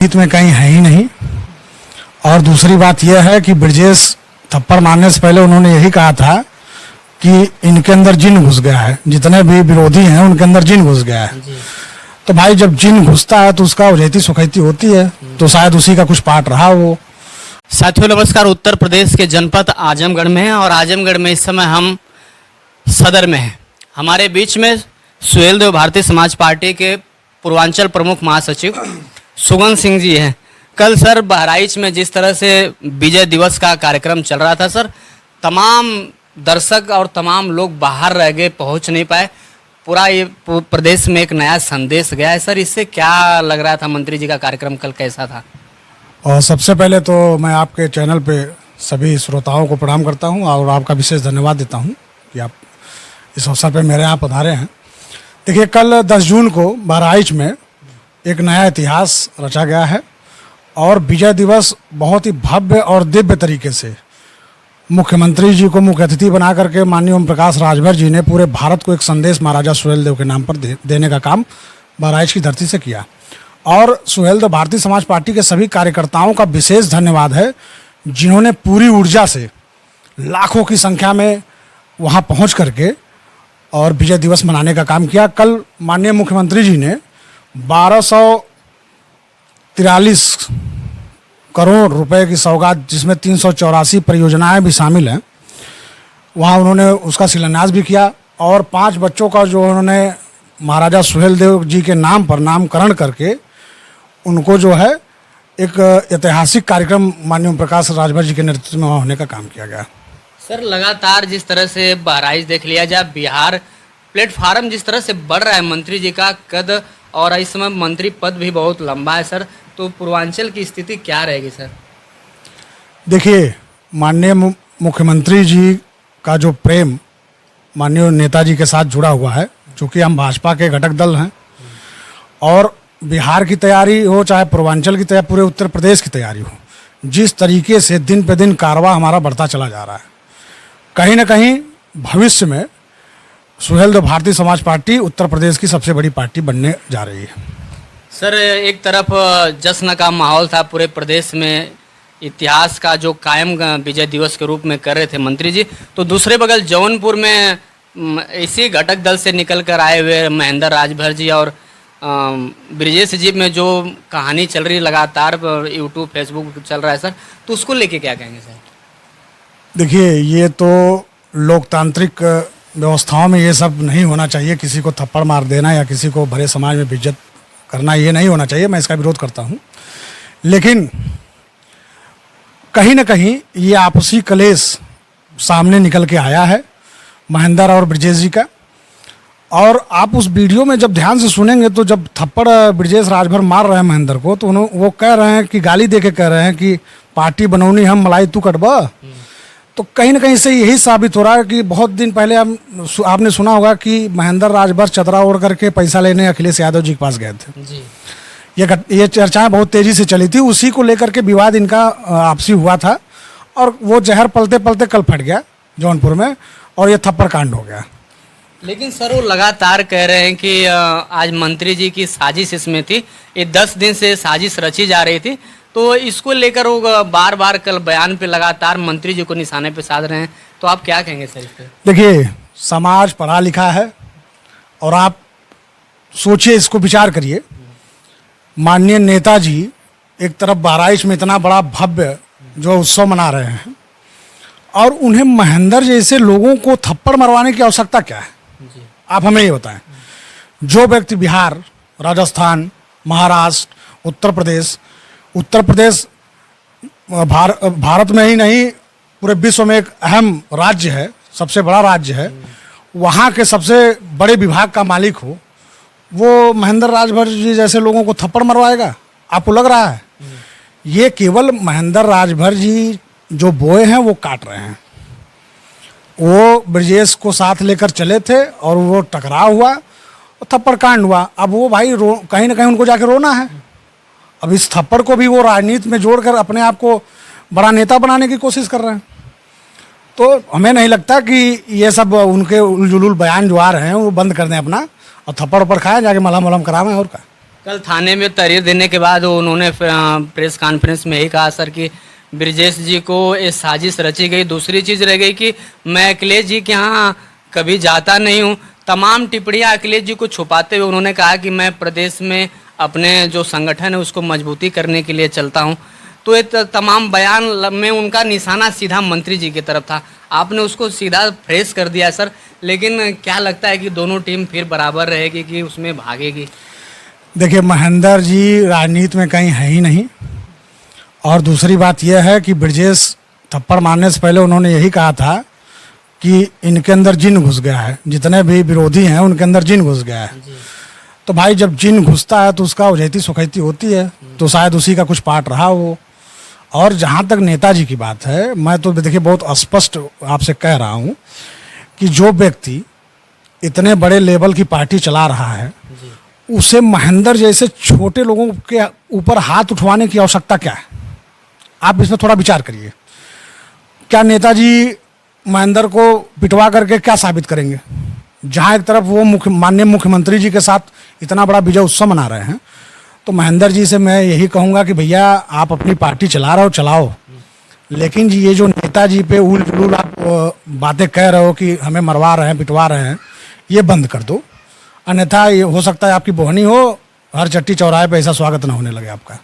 हित में कहीं है ही नहीं। और दूसरी बात यह है कि ब्रजेश थप्पड़ मारने से पहले उन्होंने यही कहा था कि इनके अंदर जिन घुस गया है, जितने भी विरोधी हैं उनके अंदर जिन घुस गया है। तो भाई जब जिन घुसता है तो उसका उजैती सुखैती होती है, तो शायद उसी का कुछ पार्ट रहा वो। साथियों नमस्कार। उत्तर प्रदेश के जनपद आजमगढ़ में है और आजमगढ़ में इस समय हम सदर में हैं। हमारे बीच में सुहेल देव भारतीय समाज पार्टी के पूर्वांचल प्रमुख महासचिव सुगन सिंह जी हैं। कल सर बहराइच में जिस तरह से विजय दिवस का कार्यक्रम चल रहा था सर, तमाम दर्शक और तमाम लोग बाहर रह गए, पहुंच नहीं पाए। पूरा ये प्रदेश में एक नया संदेश गया है सर। इससे क्या लग रहा था? मंत्री जी का कार्यक्रम कल कैसा था? और सबसे पहले तो मैं आपके चैनल पे सभी श्रोताओं को प्रणाम करता हूं और आपका विशेष धन्यवाद देता हूं कि आप इस अवसर पे मेरे यहाँ पधारे हैं। देखिए, कल 10 जून को बहराइच में एक नया इतिहास रचा गया है और विजय दिवस बहुत ही भव्य और दिव्य तरीके से मुख्यमंत्री जी को मुख्य अतिथि बना करके माननीय ओम प्रकाश राजभर जी ने पूरे भारत को एक संदेश महाराजा सुहेल देव के नाम पर देने का काम बहराइच की धरती से किया। और सुहेल देव भारतीय समाज पार्टी के सभी कार्यकर्ताओं का विशेष धन्यवाद है, जिन्होंने पूरी ऊर्जा से लाखों की संख्या में वहाँ पहुँच करके और विजय दिवस मनाने का काम किया। कल माननीय मुख्यमंत्री जी ने 1243 करोड़ रुपए की सौगात, जिसमें 384 परियोजनाएं भी शामिल हैं, वहाँ उन्होंने उसका शिलान्यास भी किया। और 5 बच्चों का जो उन्होंने महाराजा सुहेल देव जी के नाम पर नामकरण करके उनको जो है एक ऐतिहासिक कार्यक्रम माननीय प्रकाश राजभर जी के नेतृत्व में होने का काम किया गया। सर लगातार जिस तरह से बहराइच देख लिया जाए, बिहार प्लेटफार्म जिस तरह से बढ़ रहा है, मंत्री जी का कद और इस समय मंत्री पद भी बहुत लंबा है सर, तो पूर्वांचल की स्थिति क्या रहेगी सर? देखिए, माननीय मुख्यमंत्री जी का जो प्रेम माननीय नेताजी के साथ जुड़ा हुआ है, चूँकि हम भाजपा के घटक दल हैं और बिहार की तैयारी हो चाहे पूर्वांचल की तैयारी, पूरे उत्तर प्रदेश की तैयारी हो, जिस तरीके से दिन पे दिन कारवां हमारा बढ़ता चला जा रहा है, कहीं ना कहीं भविष्य में सुहेल देव भारतीय समाज पार्टी उत्तर प्रदेश की सबसे बड़ी पार्टी बनने जा रही है। सर एक तरफ जश्न का माहौल था पूरे प्रदेश में, इतिहास का जो कायम विजय दिवस के रूप में कर रहे थे मंत्री जी, तो दूसरे बगल जौनपुर में इसी घटक दल से निकल कर आए हुए महेंद्र राजभर जी और ब्रजेश जी में जो कहानी चल रही है लगातार यूट्यूब फेसबुक चल रहा है सर, तो उसको लेके क्या कहेंगे सर? देखिए, ये तो लोकतांत्रिक व्यवस्थाओं में ये सब नहीं होना चाहिए। किसी को थप्पड़ मार देना या किसी को भरे समाज में बेइज्जत करना, ये नहीं होना चाहिए। मैं इसका विरोध करता हूँ। लेकिन कहीं ना कहीं ये आपसी कलेश सामने निकल के आया है महेंद्र और ब्रजेश जी का। और आप उस वीडियो में जब ध्यान से सुनेंगे तो जब थप्पड़ ब्रजेश राजभर मार रहे हैं महेंद्र को, तो वो कह रहे हैं कि गाली दे के कह रहे हैं कि पार्टी बनौनी हम मलाई तू कटबा। तो कहीं ना कहीं से यही साबित हो रहा है कि बहुत दिन पहले आपने सुना होगा कि महेंद्र राजभर चदरा ओढ़ करके पैसा लेने अखिलेश यादव जी के पास गए थे जी। ये चर्चाएं बहुत तेजी से चली थी, उसी को लेकर के विवाद इनका आपसी हुआ था और वो जहर पलते पलते कल फट गया जौनपुर में और ये थप्पड़ कांड हो गया। लेकिन सर वो लगातार कह रहे हैं कि आज मंत्री जी की साजिश इसमें थी, ये 10 दिन से साजिश रची जा रही थी, तो इसको लेकर वो बार बार कल बयान पे लगातार मंत्री जी को निशाने पे साध रहे हैं, तो आप क्या कहेंगे सर इस पे? देखिए, समाज पढ़ा लिखा है और आप सोचिए, इसको विचार करिए। माननीय नेताजी एक तरफ बहराइच में इतना बड़ा भव्य जो उत्सव मना रहे हैं और उन्हें महेंद्र जैसे लोगों को थप्पड़ मरवाने की आवश्यकता क्या है? आप हमें ये बताएं। जो व्यक्ति बिहार, राजस्थान, महाराष्ट्र, उत्तर प्रदेश भारत में ही नहीं पूरे विश्व में एक अहम राज्य है, सबसे बड़ा राज्य है, वहाँ के सबसे बड़े विभाग का मालिक हो, वो महेंद्र राजभर जी जैसे लोगों को थप्पड़ मरवाएगा? आपको लग रहा है? ये केवल महेंद्र राजभर जी जो बोए हैं वो काट रहे हैं। वो ब्रजेश को साथ लेकर चले थे और वो टकराव हुआ और थप्पड़ कांड हुआ। अब वो भाई कहीं ना कहीं उनको जाके रोना है। अब इस थप्पड़ को भी वो राजनीति में जोड़कर अपने आप को बड़ा नेता बनाने की कोशिश कर रहे हैं। तो हमें नहीं लगता कि ये सब उनके उलझुल बयान जो आ रहे हैं वो बंद कर दें अपना और थप्पड़ ऊपर खाएं, जाके मलहम करावें और क्या। कल थाने में तहरीर देने के बाद उन्होंने प्रेस कॉन्फ्रेंस में यही कहा सर कि ब्रिजेश जी को ये साजिश रची गई। दूसरी चीज़ रह गई कि मैं अखिलेश जी के यहाँ कभी जाता नहीं हूँ। तमाम टिप्पणियाँ अखिलेश जी को छुपाते हुए उन्होंने कहा कि मैं प्रदेश में अपने जो संगठन है उसको मजबूती करने के लिए चलता हूँ। तो ये तमाम बयान में उनका निशाना सीधा मंत्री जी की तरफ था, आपने उसको सीधा फ्रेश कर दिया सर। लेकिन क्या लगता है कि दोनों टीम फिर बराबर रहेगी कि उसमें भागेगी? देखिए, महेंद्र जी राजनीति में कहीं है ही नहीं। और दूसरी बात यह है कि ब्रजेश थप्पड़ मारने से पहले उन्होंने यही कहा था कि इनके अंदर जिन घुस गया है, जितने भी विरोधी हैं उनके अंदर जिन घुस गया है। तो भाई जब जिन घुसता है तो उसका उजैती सुखैती होती है, तो शायद उसी का कुछ पार्ट रहा वो। और जहाँ तक नेताजी की बात है, मैं तो देखिए बहुत स्पष्ट आपसे कह रहा हूँ कि जो व्यक्ति इतने बड़े लेवल की पार्टी चला रहा है, उसे महेंद्र जैसे छोटे लोगों के ऊपर हाथ उठवाने की आवश्यकता क्या है? आप इसमें थोड़ा विचार करिए। क्या नेताजी महेंद्र को पिटवा करके क्या साबित करेंगे? जहाँ एक तरफ वो माननीय मुख्यमंत्री जी के साथ इतना बड़ा विजय उत्सव मना रहे हैं, तो महेंद्र जी से मैं यही कहूँगा कि भैया आप अपनी पार्टी चला रहे हो, चलाओ, लेकिन जी ये जो नेताजी पे उल जुलूल आप बातें कह रहे हो कि हमें मरवा रहे हैं, पिटवा रहे हैं, ये बंद कर दो। अन्यथा ये हो सकता है आपकी बोहनी हो, हर चट्टी चौराहे पे ऐसा स्वागत ना होने लगे आपका।